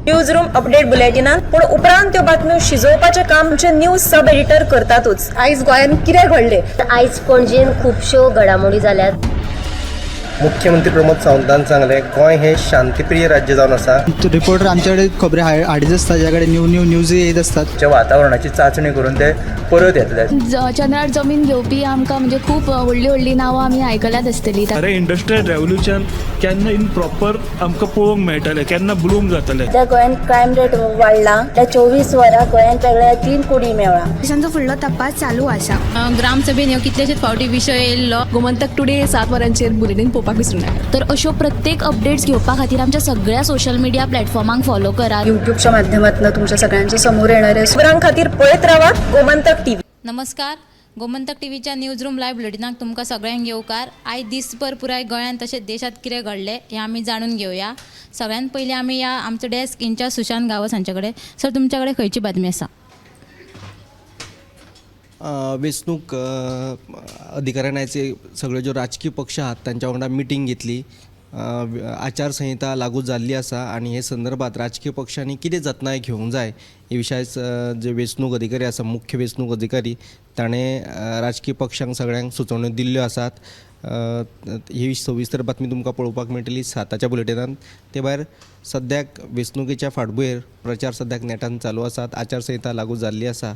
News room update बुलेटिनात पूण उपरांत त्यो बातम्यो शिजोवपाचें काम आमचे न्यूज सब एडिटर करतातूच। आयज गोंयांत कितें घडलें? आयज पणजेन खुबश्यो घडामोडी जाल्यात। मुख्यमंत्री प्रमोद सावंतान सांगले गोंय हे शांतीप्रिय राज्य जावन आसा। रिपोर्टर आमच्याकडे खबरी हाडीत असतात, ज्याकडे न्यूज येत असतात। वातावरणाची चाचणी करून ते परत येतले। चंद्रार जमीन घेवपी आमकां म्हणजे खूब व्हडली नांवां आमी आयकल्यात आसतली। अरे इंडस्ट्रियल रेव्होल्युशन केन्ना इन प्रॉपर आमकां पळोवंक मेळटलें, केन्ना ब्लूम जातलें। त्या गोंयांत क्रायम रेट वाडला। त्या 24 वरां गोंयांत वेगळ्या 3 कुडी मेळ्ळा। देशांचो फुडलो तपास चालू आसा। ग्रामसभेन ह्यो कितलेशेच फावटी विशय येयल्लो। गोमंतक टुडे 7 वरांचेर बुलेटिन पळोवपाक विसरूं नाका। तर अश्यो प्रत्येक अपडेट्स घेवपा खातीर आमच्या सगळ्या सोशल मिडिया प्लॅटफॉर्मांक फॉलो करात। युट्यूबच्या माध्यमातून तुमच्या सगळ्यांच्या समोर येणारे खबरां खातीर पळयत रावात गोमंतक टीव्ही। नमस्कार, गोमंतक टीव्हीच्या न्यूज रूम लायव्ह बुलेटिनाक तुमकां सगळ्यांक येवकार। आयज दिसभर पुराय गोंयांत तशेंच देशांत कितें घडलें हें आमी जाणून घेवया। सगळ्यांत पयलीं आमी या आमचो डेस्क इंचार्ज सुशांत गावस हांचे कडेन। सर, तुमच्या कडेन खंयची बातमी आसा? वेंचणूक अधिकाऱ्याचे सगळे ज्यो राजकीय पक्ष आहात तांच्या वांगडा मिटींग घेतली। आचारसंहिता लागू जाल्ली आसा आनी हे संदर्भात राजकीय पक्षांनी कितें जतनाय घेवंक जाय हे विशयाच जे वेंचणूक अधिकारी आसा, मुख्य वेंचणूक अधिकारी ताणें राजकीय पक्षांक सगळ्यांक सुचोवण्यो दिल्ल्यो आसात। ही सविस्तर बातमी तुमकां पळोवपाक मेळटली 7च्या बुलेटिनांत। ते भायर सद्याक वेंचणुकेच्या फाटभुंयेर प्रचार सद्याक नेटान चालू आसात। आचारसंहिता लागू जाल्ली आसा।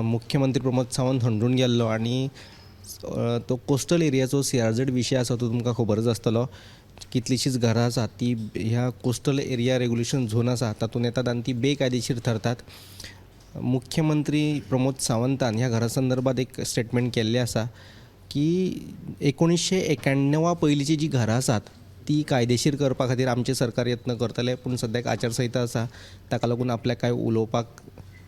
मुख्यमंत्री प्रमोद सावंत हंडून गेल्लो आनी तो कोस्टल एरियाचो CRZ विशय आसा तो तुमकां खबरच आसतलो। कितलींशींच घरां आसात ती ह्या कोस्टल एरिया रेग्युलेशन झोन आसा तातूंत येतात आनी ती बेकायदेशीर ठरतात। मुख्यमंत्री प्रमोद सावंतान ह्या घरा संदर्भात एक स्टेटमेंट केल्लें आसा की 1991 पयलींची जी घरां आसात ती कायदेशीर करपा खातीर आमचे सरकार यत्न करतले, पूण सद्याक आचारसंहिता आसा ताका लागून आपल्याक कांय उलोवपाक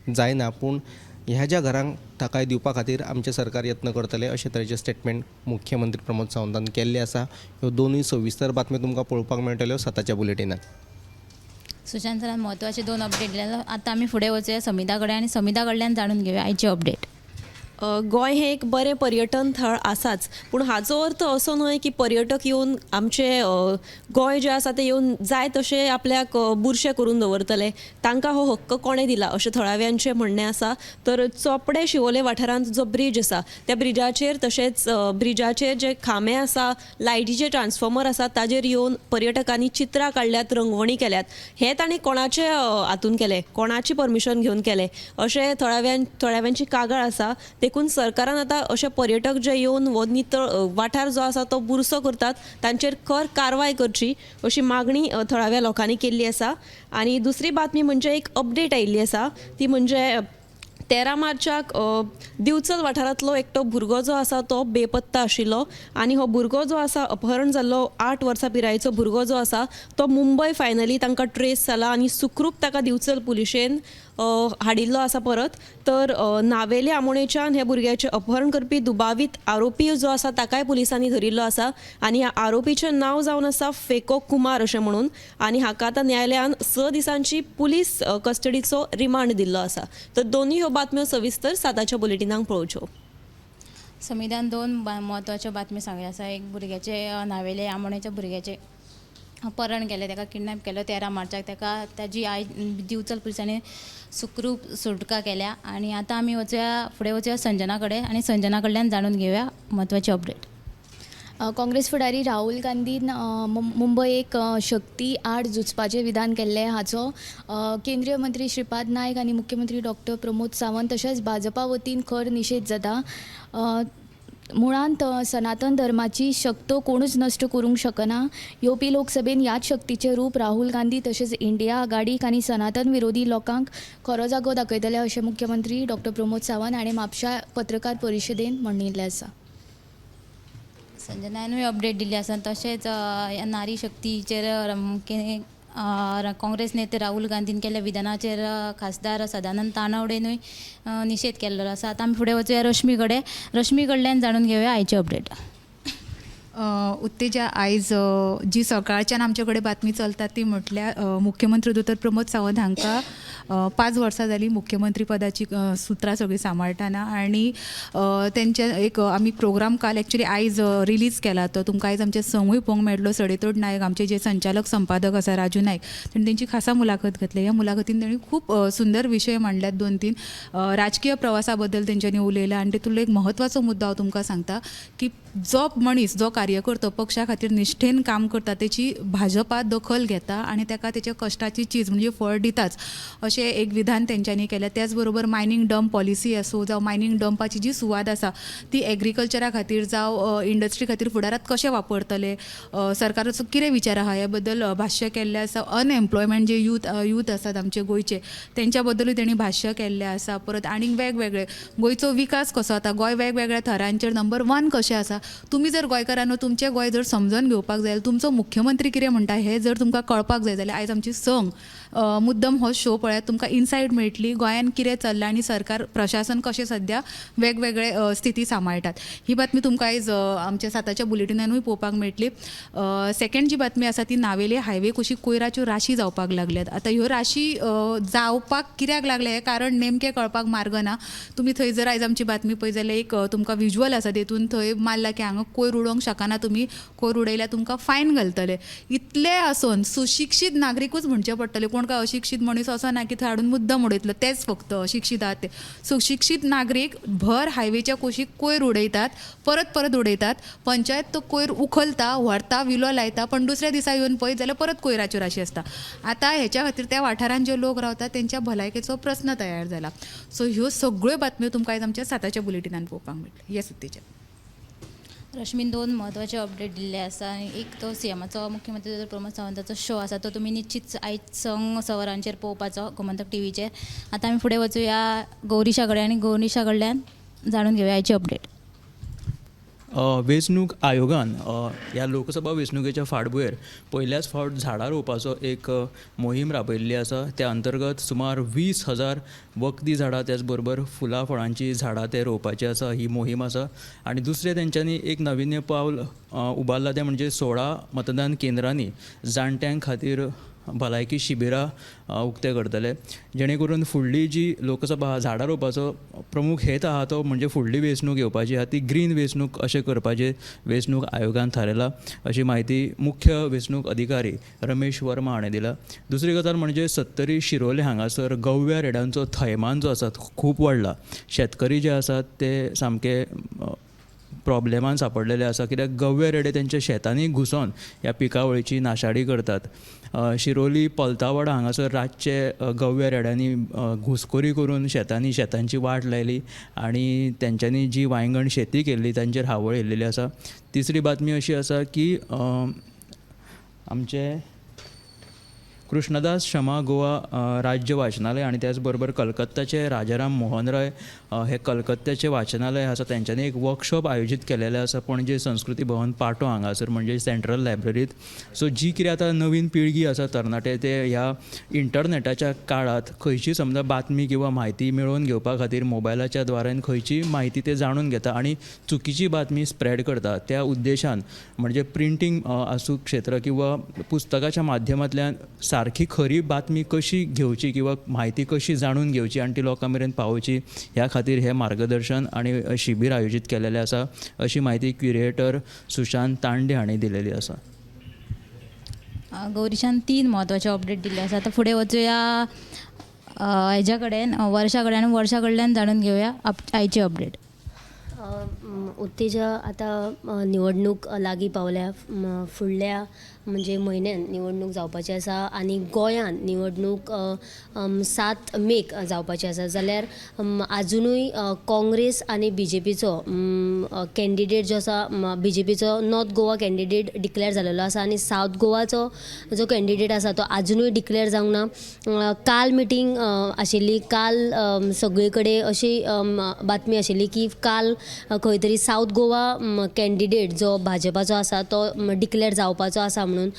जायना, पूण ह्या ज्या घरांक थाकाय दिवपा खातीर आमचे सरकार यत्न करतले अशे तरेचे स्टेटमेंट मुख्यमंत्री प्रमोद सावंतान केल्ले आसा। ह्यो दोनूय सविस्तर बातम्यो तुमकां पळोवपाक मेळटल्यो 7च्या बुलेटिनांत। सुशांत सरान म्हत्वाचे 2 अपडेट दिले। आतां आमी फुडें वचूया समिता कडेन आनी समिता कडल्यान जाणून घेवया आयचे अपडेट। गोंय हे एक बरें पर्यटन थळ आसाच, पूण हाचो अर्थ असो न्हय की पर्यटक येवन आमचे गोंय जें आसा तें येवन जाय तशें आपल्याक बुरशें करून दवरतले। तांकां हो हक्क कोणें दिला अशें थळाव्यांचें म्हणणें आसा। तर चोपडे शिवोले वाठारांत जो ब्रीज आसा त्या ब्रिजाचेर तशेंच ब्रिजाचेर जे खांबे आसा, लायटीचे ट्रान्सफॉर्मर आसा ताजेर येवन पर्यटकांनी चित्रां काडल्यात, रंगवणी केल्यात। हें ताणें कोणाचे हातून केलें, कोणाची परमिशन घेवन केलें अशें थळाव्यांची कागाळ आसा। देखून सरकारान आतां अशे पर्यटक जे येवन हो नितळ वाठार जो आसा तो बुरसो करतात तांचेर खर कारवाय करची अशी मागणी थळाव्या लोकांनी केल्ली आसा। आनी दुसरी बातमी म्हणजे एक अपडेट आयिल्ली आसा, ती म्हणजे 13 मार्चाक दिवचल वाठारांतलो एकटो भुरगो जो आसा तो बेपत्ता आशिल्लो आनी हो भुरगो जो आसा अपहरण जाल्लो 8 वर्सां पिरायेचो भुरगो जो आसा तो मुंबय फायनली तांकां ट्रेस जाला आनी सुखरूप ताका दिवचल पुलिशेन हाडिल्लो आसा परत। तर नावेले आमोणेच्यान हे भुरग्याचें अपहरण करपी दुबावीत आरोपी जो आसा ताकाय पुलिसांनी धरिल्लो आसा आनी ह्या आरोपीचें नांव जावन आसा फेको कुमार अशें म्हणून, आनी हाका आतां न्यायालयान 6 दिसांची पुलीस कस्टडीचो रिमांड दिल्लो आसा। तर दोनूय ह्यो बातम्यो सविस्तर 7च्या बुलेटिनांक पळोवच्यो। समिधान 2 म्हत्वाच्यो बातमी सांगल्या आसा। एक भुरग्याचे नावेले आमोणेच्या भुरग्याचे अपहरण केलें, ताका किडनॅप केलो 13 मार्चाक। ताजी आयज दिवचल पुलिसांनी सुखरूप सुटका केल्या। आनी आतां आमी फुडें वचूया संजना कडेन आनी संजना कडल्यान जाणून घेवया म्हत्वाचे अपडेट। काँग्रेस फुडारी राहुल गांधीन मुंबयेक शक्ती आड झुजपाचें विधान केल्लें। हाचो केंद्रीय मंत्री श्रीपाद नायक आनी मुख्यमंत्री डॉक्टर प्रमोद सावंत तशेंच भाजपा वतीन खर निशेध जाता। मुळांत सनातन धर्माची शक्त कोणूच नश्ट करूंक शकना। येवपी लोकसभेन ह्याच शक्तीचें रूप राहुल गांधी तशेंच इंडिया आघाडीक आनी सनातन विरोधी लोकांक खरो जागो दाखयतले अशें मुख्यमंत्री डॉक्टर प्रमोद सावंत हाणें म्हापशा पत्रकार परिशदेंत म्हणिल्लें आसा। संजनानूय अपडेट दिल्ली आसा। तशेंच नारी शक्तीचेर काँग्रेस नेते राहुल गांधीन केल्ल्या विधानाचेर खासदार सदानंद तानावडेनूय निशेध केल्लो आसा। आतां आमी फुडें वचूया रश्मी कडल्यान जाणून घेवया आयचे अपडेट। उत्तेजा आयज जी सकाळच्यान आमचे कडेन बातमी चलता ती म्हटल्यार मुख्यमंत्री दोतोर प्रमोद सावंत हांकां 5 वर्सां जालीं मुख्यमंत्री पदाची सुत्रां सगळीं सांबाळटाना आनी तेंचे एक आमी प्रोग्राम काल एक्चुली आयज रिलीज केला तो तुमकां आयज आमचे संगूय पळोवंक मेळटलो. सडेतोड नायक आमचे जे संचालक संपादक आसा राजू नायक ताणें तेंची खासा मुलाखत घेतली. ह्या मुलाखतीन ताणें खूब सुंदर विशय मांडल्यात 2-3 राजकीय प्रवासा बद्दल तेंच्यांनी उलयला आनी तेतूंतलो एक म्हत्वाचो मुद्दो हांव तुमकां सांगता की जो मनीस जो कार्यकर्तो पक्षा खातीर निश्ठेन काम करता तेची भाजपा दखल घेता आनी ताका तेच्या कश्टाची चीज म्हणजे फळ दिताच अशें एक विधान तेंच्यांनी केलें. त्याच बरोबर मायनींग डंप पॉलिसी आसूं जावं मायनींग डंपाची जी सुवात आसा ती एग्रीकल्चरा खातीर जावं इंडस्ट्री खातीर फुडारात कशें वापरतले, सरकाराचो कितें विचार आहा ह्या बद्दल भाश्य केल्लें आसा. अनएम्प्लॉयमेंट जे यूथ आसात आमचे गोंयचे तेंच्या बद्दलूय तेणी भाश्य केल्लें आसा. परत आनीक वेगवेगळे गोंयचो विकास कसो जाता, गोंय वेगवेगळ्या थरांचेर नंबर 1 कशें आसा. तुमी जर गोंयकारांनो तुमचें गोंय जर समजून घेवपाक जाय, तुमचो मुख्यमंत्री कितें म्हणटा हें जर तुमकां कळपाक जाय जाल्यार आयज आमची संघ मुद्दम हो शो पळयात, तुमकां इनसायट मेळटली गोंयान कितें चल्लां आनी सरकार प्रशासन कशें सद्या वेगवेगळे स्थिती सांबाळटात. ही बातमी तुमकां आयज आमच्या 7च्या बुलेटिनानूय पळोवपाक मेळटली. सेकंड जी बातमी आसा ती नावेले हायवे कुशीक कोयराच्यो राशी जावपाक लागल्यात. आतां ह्यो राशी जावपाक कित्याक लागले हें कारण नेमकें कळपाक मार्ग ना. तुमी थंय जर आयज आमची बातमी पळय जाल्यार एक तुमकां विज्युअल आसा तेतून थंय मारला की हांगा कोयर उडोवंक शकना, तुमी कोयर उडयल्यार तुमकां फायन घालतले. इतले आसून सुशिक्षीत नागरिकूच म्हणचे पडटले, कोण काय अशिक्षीत मनीस असो ना की थंय हाडून मुद्दम उडयतलो, तेच फक्त अशिक्षीत आहात ते. सुशिक्षीत नागरीक भर हायवेच्या कुशीक कोयर उडयतात, परत उडयतात, पंचायत तो कोयर उखलता, व्हरता, विलो लायता, पण दुसऱ्या दिसा येवन पळयत जाल्यार परत कोयराच्यो राशी आसता. आतां हेच्या खातीर त्या वाठारांत जे लोक रावतात तेंच्या भलायकेचो प्रस्न तयार जाला. सो ह्यो सगळ्यो बातम्यो तुमकां आयज आमच्या 7च्या बुलेटिनान पळोवपाक मेळटल्यो. येस उत्तेजा. रश्मीन 2 म्हत्वाचे अपडेट दिल्ले आसा. एक तो सीएमाचो मुख्यमंत्री दोतोर प्रमोद सावंताचो शो आसा तो तुमी निश्चित आयज संक सवरांचेर पळोवपाचो गोमंतक टीव्हीचेर. आतां आमी फुडें वचुया गौरीशा कडेन आनी गौरीशा कडल्यान जाणून घेवया आयची अपडेट. वेंचणूक आयोगान ह्या लोकसभा वेंचणुकेच्या फाटभुंयेर पयल्याच फावट झाडां रोवपाचो एक मोहीम राबयल्ली आसा. त्या अंतर्गत सुमार 20,000 वखदी झाडां त्याच बरोबर फुलां फळांची झाडां ते रोवपाची आसा ही मोहीम आसा. आनी दुसरें तेंच्यांनी एक नाविन्य पावल उबारला तें म्हणजे 16 मतदान केंद्रांनी जाणट्यां खातीर भलायकी शिबिरां उक्ते करतले, जेणे करून फुडली जी लोकसभा झाडां रोवपाचो प्रमुख हेत आहा तो म्हणजे फुडली वेंचणूक येवपाची आहा ती ग्रीन वेंचणूक अशें करपाचें वेंचणूक आयोगान थारायला, अशी म्हायती मुख्य वेंचणूक अधिकारी रमेश वर्मा हाणें दिला. दुसरी गजाल म्हणजे 70 शिरोले हांगासर गव्या रेड्यांचो थैमान जो आसा तो खूब वाडला. शेतकरी जे आसात ते सामके प्रॉब्लेमान सांपडलेले आसा कित्याक गव्वे रेडे तेंच्या शेतांनी घुसोन ह्या पिकावळीची नाशाडी करतात. शिरोली पलतावाडा हांगासर रातचे गव्वे रेड्यांनी घुसखोरी करून शेतांची वाट लायली आनी तेंच्यांनी जी वांयगण शेती केल्ली तांचेर हावळ येयल्लेली आसा. तिसरी बातमी अशी आसा की आमचे कृष्णदास शर्मा गोवा राज्य वाचनालय आनी त्याच बरोबर कलकत्ताचे राजाराम मोहन रॉय हे कलकत्त्याचे वाचनालय आसा तेंच्यांनी एक वर्कशॉप आयोजीत केलेलें आसा पणजे संस्कृती भवन पाटो हांगासर म्हणजे सेंट्रल लायब्ररींत. सो जी कितें आतां नवीन पिळगी आसा तरणाटे ते ह्या इंटरनेटाच्या काळात खंयची समजा बातमी किंवा म्हायती मेळोवन घेवपा खातीर मोबायलाच्या द्वारान खंयची म्हायती ते जाणून घेता आनी चुकीची बातमी स्प्रेड करता त्या उद्देशान म्हणजे प्रिंटींग आसूं क्षेत्र किंवा पुस्तकाच्या माध्यमांतल्यान सारकी खरी बातमी कशी घेवची किंवा म्हायती कशी जाणून घेवची आनी ती लोकां मेरेन पावोवची ह्या खातीर हे मार्गदर्शन आनी शिबीर आयोजीत केलेलें आसा अशी म्हायती क्युरेटर सुशांत तांडे हांणी दिलेली आसा. गौरीशान 3 म्हत्वाचे अपडेट दिल्ले आसा. आतां फुडें वचुया हेज्या कडेन वर्षा कडल्यान जाणून घेवया आयची अपडेट. उत्तेजा आतां निवडणूक लागीं पावल्या. फुडल्या म्हणजे म्हयन्यान निवडणूक जावपाची आसा आनी गोंयान निवडणूक 7 मेक जावपाची आसा. जाल्यार आजुनूय काँग्रेस आनी BJPचो कॅन्डिडेट जो आसा BJPचो नॉर्थ गोवा कॅन्डिडेट डिक्लेअर जालेलो आसा आनी सावथ गोवाचो जो कॅन्डिडेट आसा तो आजुनूय डिक्लेअर जावंक ना. काल मिटींग आशिल्ली, काल सगळे कडेन अशी बातमी आशिल्ली की काल खंय तरी सावथ गोवा कॅन्डिडेट जो भाजपाचो आसा तो डिक्लेअर जावपाचो आसा म्हणून,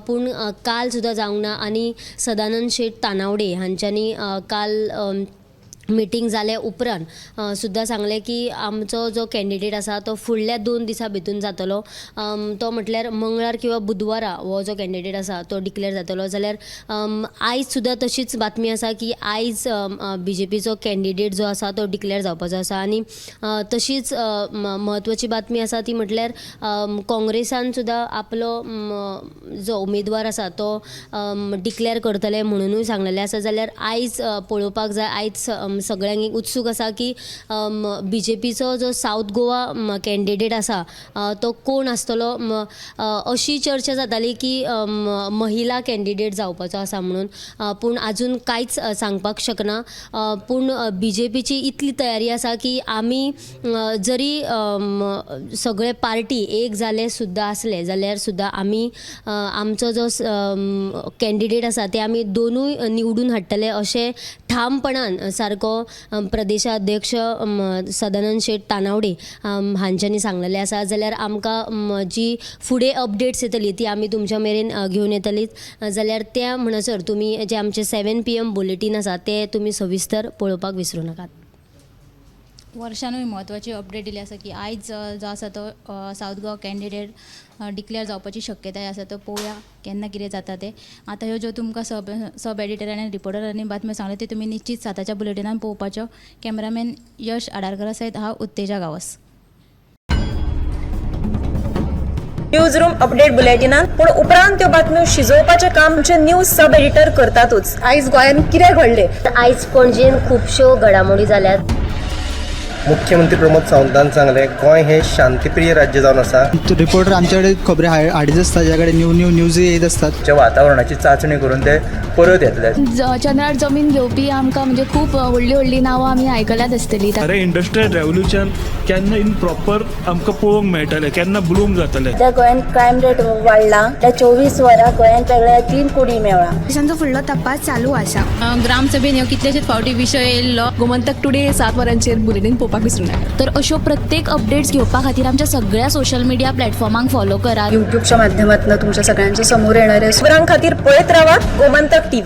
पूण काल सुद्दां जावंक ना. आनी सदानंद शेट तानावडे हांच्यांनी काल मिटींग जाले उपरांत सुद्दां सांगलें की आमचो जो कॅन्डिडेट आसा तो फुडल्या 2 दिसां भितून जातलो. तो म्हटल्यार मंगळार किंवा बुधवारा हो जो कॅन्डिडेट आसा तो डिक्लेअर जातलो. जाल्यार आयज सुद्दां तशीच बातमी आसा की आयज BJPचो कॅन्डिडेट जो आसा तो डिक्लेअर जावपाचो आसा. आनी तशीच म्हत्वाची बातमी आसा ती म्हटल्यार काँग्रेसान सुद्दां आपलो जो उमेदवार आसा तो डिक्लेअर करतले म्हणूनय सांगलेलें आसा. जाल्यार आयज पळोवपाक जाय, आयज सगळ्यांक उत्सूक आसा की BJPचो जो सावथ गोवा कॅन्डिडेट आसा तो कोण आसतलो. अशी चर्चा जाताली की महिला कॅन्डिडेट जावपाचो आसा म्हणून, पूण आजून कांयच सांगपाक शकना. पूण BJPची इतली तयारी आसा की आमी जरी सगळे पार्टी एक जाले सुद्दां आसले जाल्यार सुद्दां आमी आमचो जो कॅन्डिडेट आसा ते आमी दोनूय निवडून हाडटले अशें ठामपणान सारको प्रदेशाध्यक्ष सदानंद शेट तानावडे हांच्यांनी सांगलेलें आसा. जाल्यार आमकां जी फुडें अपडेट्स येतली ती आमी तुमच्या मेरेन घेवन येतलीच. जाल्यार त्या म्हणसर तुमी जे आमचे 7 PM बुलेटीन आसा ते तुमी सविस्तर पळोवपाक विसरूं नाकात. वर्षानूय म्हत्वाची अपडेट दिली आसा की आयज जो आसा तो सावथ गोवा कॅन्डिडेट डिक्लेअर जावपाची शक्यताय आसा. तो पळोवया केन्ना कितें जाता तें. आतां ह्यो ज्यो तुमकां सब एडिटरांनी रिपोर्टरांनी बातम्यो सांगल्यो त्यो तुमी निश्चित 7च्या बुलेटिनान पळोवपाच्यो. कॅमेरामॅन यश आडारकरा सयत हांव उत्तेजा गावस. न्यूज रूम अपडेट बुलेटिनान पूण उपरांत त्यो बातम्यो शिजोवपाचें काम आमचे न्यूज सब एडिटर करतातूच. आयज गोंयान कितें घडलें? आयज पणजेन खुबश्यो घडामोडी जाल्यात. मुख्यमंत्री प्रमोद सावंतान सांगलें गोंय हे शांतीप्रिय राज्य जावन आसा. रिपोर्टर आमच्याकडे खबरी हाडीत असतात, त्याच्याकडे न्यूज येत असतात. वातावरणाची चाचणी करून ते परत येतले. चंद्रार जमीन घेवपी आमकां म्हणजे खूब व्हडली नांवां आमी आयकल्यात आसतली. अरे इंडस्ट्रियल रेव्होल्युशन केन्ना इन प्रॉपर आमकां पळोवंक मेळटलें, केन्ना ब्लूम जातलें. त्या गोंयान क्रायम रेट वाडला. त्या 24 वरां गोंयान वेगळ्या 3 कुडी मेळ्ळा. देशांचो फुडलो तपास चालू आसा. ग्रामसभेन ह्यो कितलेशेच फावटी विशय येयल्लो. गोमंतक टुडे 7 वरांचेर बुलेटीन पळोवपाक विसरूं नाका. तर अश्यो प्रत्येक अपडेट्स घेवपा खातीर आमच्या सगळ्या सोशल मिडिया प्लॅटफॉर्मांक फॉलो करा. युट्यूबच्या माध्यमातून तुमच्या सगळ्यांच्या समोर येणाऱ्या खबरां खातीर पळयत रावा गोमंतक TV.